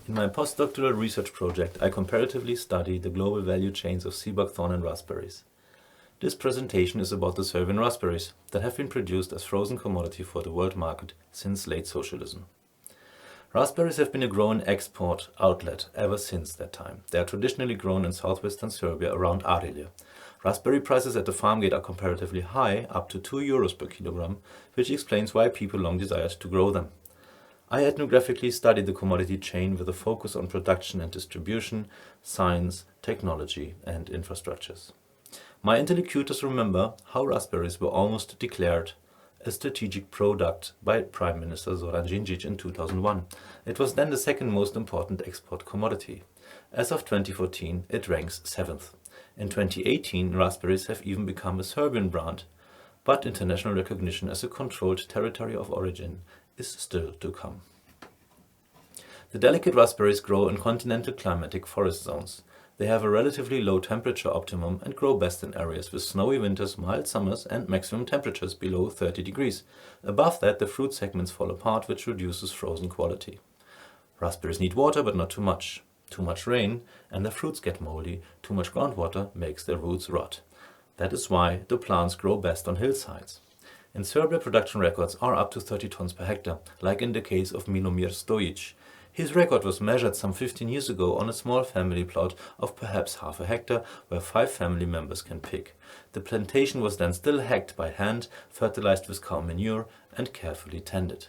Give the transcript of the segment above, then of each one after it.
In my postdoctoral research project, I comparatively study the global value chains of sea buckthorn and raspberries. This presentation is about the Serbian raspberries that have been produced as frozen commodity for the world market since late socialism. Raspberries have been a growing export outlet ever since that time. They are traditionally grown in southwestern Serbia around Arilje. Raspberry prices at the farm gate are comparatively high, up to €2 per kilogram, which explains why people long desired to grow them. I ethnographically studied the commodity chain with a focus on production and distribution, science, technology, and infrastructures. My interlocutors remember how raspberries were almost declared a strategic product by Prime Minister Zoran Đinđić in 2001. It was then the second most important export commodity. As of 2014, it ranks 7th. In 2018, raspberries have even become a Serbian brand, but international recognition as a controlled territory of origin is still to come. The delicate raspberries grow in continental climatic forest zones. They have a relatively low temperature optimum and grow best in areas with snowy winters, mild summers, and maximum temperatures below 30 degrees. Above that, the fruit segments fall apart, which reduces frozen quality. Raspberries need water, but not too much. Too much rain, and the fruits get moldy. Too much groundwater makes their roots rot. That is why the plants grow best on hillsides. In Serbia, production records are up to 30 tons per hectare, like in the case of Milomir Stojić. His record was measured some 15 years ago on a small family plot of perhaps half a hectare, where 5 family members can pick. The plantation was then still hacked by hand, fertilized with cow manure, and carefully tended.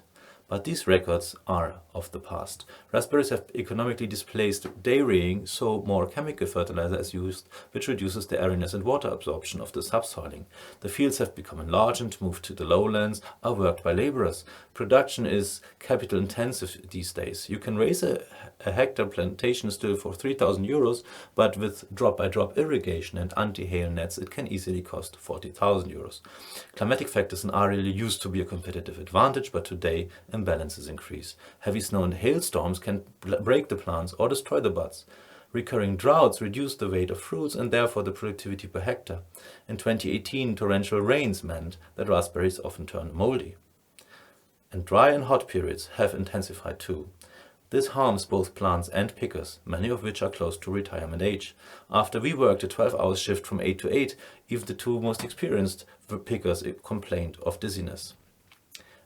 But these records are of the past. Raspberries have economically displaced dairying, so more chemical fertilizer is used, which reduces the airiness and water absorption of the subsoiling. The fields have become enlarged and moved to the lowlands, are worked by laborers. Production is capital intensive these days. You can raise a hectare plantation still for €3,000, but with drop-by-drop irrigation and anti-hail nets it can easily cost €40,000. Climatic factors in Arilje used to be a competitive advantage, but today imbalances increase. Heavy snow and hailstorms can break the plants or destroy the buds. Recurring droughts reduce the weight of fruits and therefore the productivity per hectare. In 2018, torrential rains meant that raspberries often turn moldy. And dry and hot periods have intensified too. This harms both plants and pickers, many of which are close to retirement age. After we worked a 12-hour shift from 8 to 8, even the 2 most experienced pickers complained of dizziness.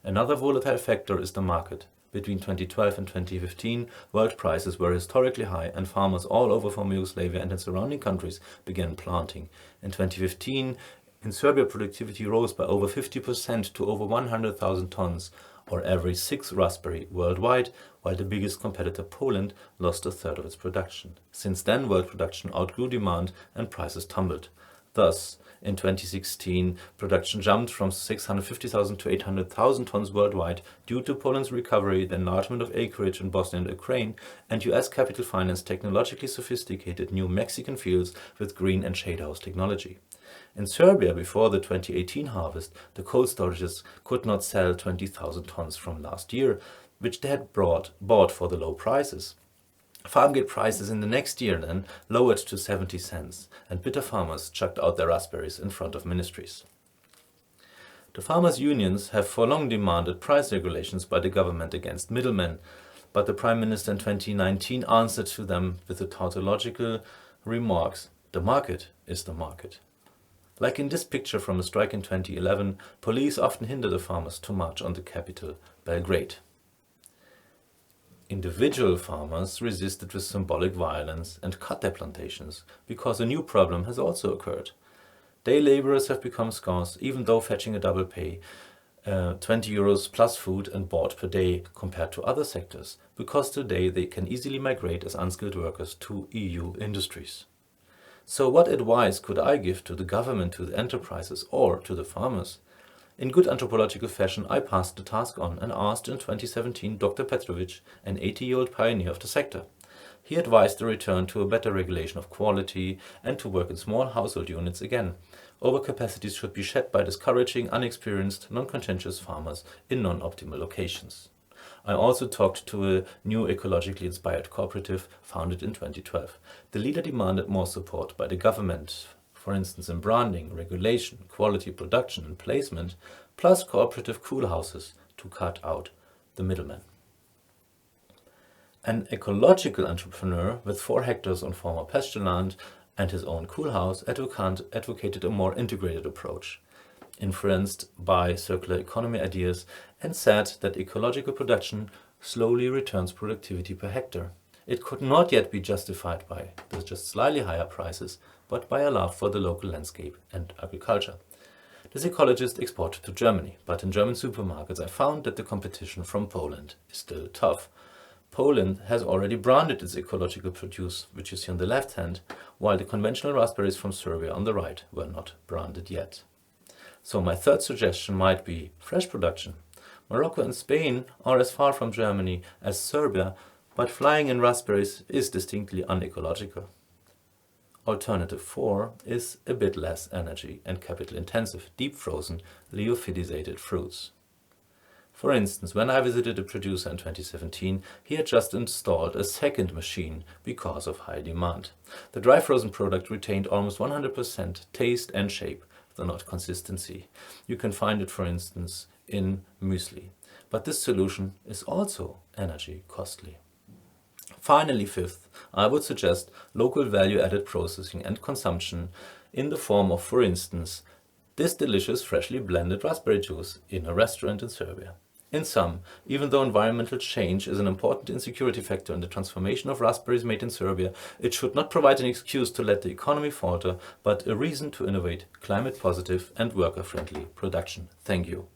Another volatile factor is the market. Between 2012 and 2015, world prices were historically high and farmers all over former Yugoslavia and in surrounding countries began planting. In 2015, in Serbia, productivity rose by over 50% to over 100,000 tons, or every 6 raspberry worldwide, while the biggest competitor, Poland, lost a third of its production. Since then, world production outgrew demand and prices tumbled. Thus, in 2016, production jumped from 650,000 to 800,000 tons worldwide due to Poland's recovery, the enlargement of acreage in Bosnia and Ukraine, and US capital financed technologically sophisticated new Mexican fields with green and shade house technology. In Serbia, before the 2018 harvest, the cold storages could not sell 20,000 tons from last year, which they had bought for the low prices. Farmgate prices in the next year then lowered to 70 cents, and bitter farmers chucked out their raspberries in front of ministries. The farmers' unions have for long demanded price regulations by the government against middlemen, but the Prime Minister in 2019 answered to them with the tautological remarks, "The market is the market." Like in this picture from a strike in 2011, police often hinder the farmers to march on the capital, Belgrade. Individual farmers resisted with symbolic violence and cut their plantations, because a new problem has also occurred. Day laborers have become scarce, even though fetching a double pay, €20 plus food and board per day compared to other sectors, because today they can easily migrate as unskilled workers to EU industries. So what advice could I give to the government, to the enterprises, or to the farmers? In good anthropological fashion, I passed the task on and asked in 2017 Dr. Petrović, an 80-year-old pioneer of the sector. He advised a return to a better regulation of quality and to work in small household units again. Overcapacities should be shed by discouraging unexperienced, non-contentious farmers in non-optimal locations. I also talked to a new ecologically inspired cooperative founded in 2012. The leader demanded more support by the government, for instance in branding, regulation, quality production and placement, plus cooperative cool houses to cut out the middlemen. An ecological entrepreneur with 4 hectares on former pasture land and his own cool house advocated a more integrated approach, influenced by circular economy ideas, and said that ecological production slowly returns productivity per hectare. It could not yet be justified by the just slightly higher prices, but by a love for the local landscape and agriculture. This ecologist exported to Germany, but in German supermarkets I found that the competition from Poland is still tough. Poland has already branded its ecological produce, which you see on the left hand, while the conventional raspberries from Serbia on the right were not branded yet. So my third suggestion might be fresh production. Morocco and Spain are as far from Germany as Serbia, but flying in raspberries is distinctly unecological. Alternative 4 is a bit less energy and capital intensive, deep frozen, lyophilizated fruits. For instance, when I visited a producer in 2017, he had just installed a second machine because of high demand. The dry frozen product retained almost 100% taste and shape, though not consistency. You can find it, for instance, in muesli. But this solution is also energy costly. Finally, fifth, I would suggest local value-added processing and consumption in the form of, for instance, this delicious freshly blended raspberry juice in a restaurant in Serbia. In sum, even though environmental change is an important insecurity factor in the transformation of raspberries made in Serbia, it should not provide an excuse to let the economy falter, but a reason to innovate climate-positive and worker-friendly production. Thank you.